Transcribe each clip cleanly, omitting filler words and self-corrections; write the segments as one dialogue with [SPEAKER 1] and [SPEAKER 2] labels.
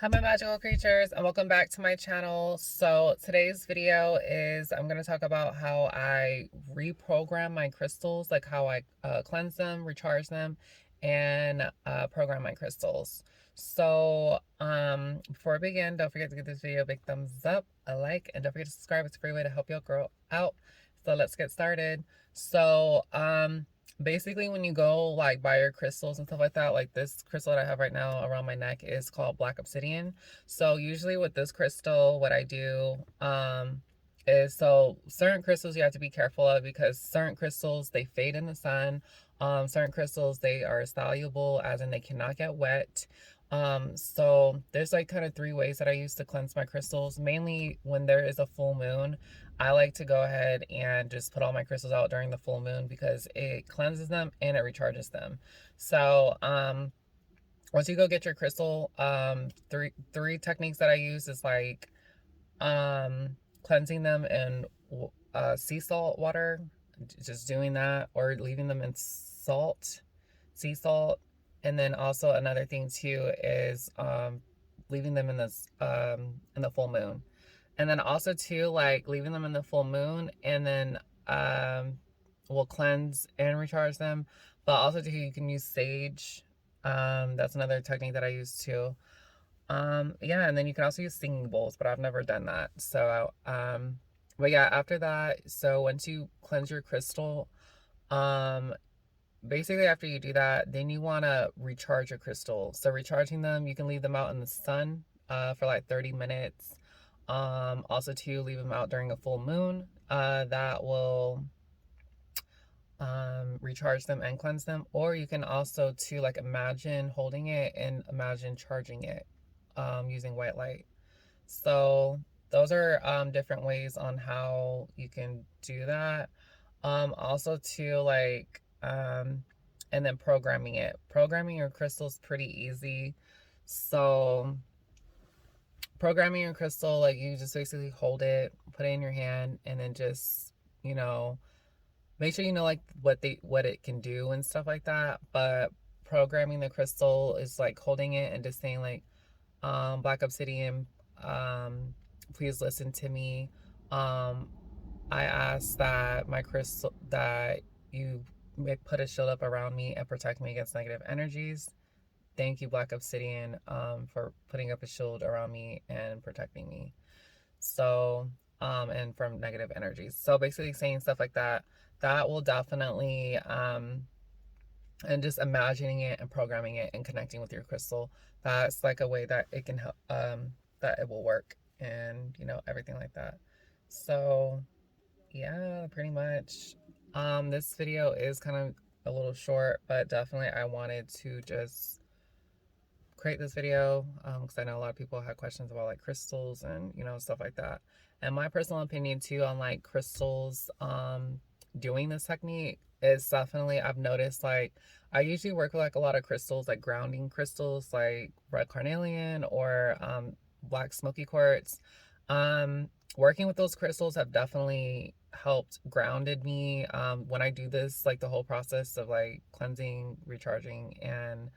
[SPEAKER 1] Hi my magical creatures, and welcome back to my channel. So today's video is I'm going to talk about how I reprogram my crystals, like how I cleanse them, recharge them, and program my crystals. So before we begin, don't forget to give this video a big thumbs up, a like, and don't forget to subscribe. It's a free way to help your girl out. So let's get started. So basically when you go like buy your crystals and stuff like that, like this crystal that I have right now around my neck is called Black Obsidian. So usually with this crystal, what I do is, so certain crystals you have to be careful of because certain crystals, they fade in the sun. Certain crystals, they are soluble, as in they cannot get wet. So there's like kind of three ways that I use to cleanse my crystals. Mainly when there is a full moon, I like to go ahead and just put all my crystals out during the full moon because it cleanses them and it recharges them. So once you go get your crystal, three techniques that I use is like cleansing them in sea salt water, just doing that, or leaving them in sea salt. And then also another thing too is leaving them in the full moon. And then also too, like leaving them in the full moon, and then will cleanse and recharge them. But also too, you can use sage. That's another technique that I use too. Yeah, and then you can also use singing bowls, but I've never done that. So but yeah, after that, so once you cleanse your crystal, um basically after you do that, then you want to recharge your crystal. So recharging them, you can leave them out in the sun for like 30 minutes. Also to leave them out during a full moon, that will recharge them and cleanse them. Or you can also to like imagine holding it and imagine charging it using white light. So those are different ways on how you can do that. Also to like and then programming it. Programming your crystals pretty easy. So programming your crystal, like you just basically hold it, put it in your hand, and then just, you know, make sure you know like what it can do and stuff like that. But programming the crystal is like holding it and just saying like, Black Obsidian, please listen to me. Um, I ask that my crystal, that you may put a shield up around me and protect me against negative energies. Thank you, Black Obsidian, for putting up a shield around me and protecting me. So, and from negative energies. So basically saying stuff like that, that will definitely, and just imagining it and programming it and connecting with your crystal, that's like a way that it can help, that it will work, and you know, everything like that. So yeah, pretty much. This video is kind of a little short, but definitely I wanted to just create this video because I know a lot of people had questions about like crystals and you know, stuff like that. And my personal opinion too on like crystals, doing this technique is definitely, I've noticed like I usually work with like a lot of crystals, like grounding crystals like red carnelian or black smoky quartz. Working with those crystals have definitely helped grounded me when I do this, like the whole process of like cleansing, recharging, and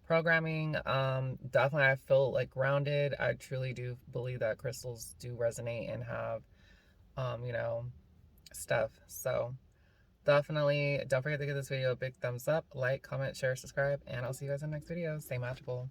[SPEAKER 1] programming. Definitely I feel like grounded. I truly do believe that crystals do resonate and have you know, stuff. So definitely don't forget to give this video a big thumbs up, like, comment, share, subscribe, and I'll see you guys in the next video. Stay magical.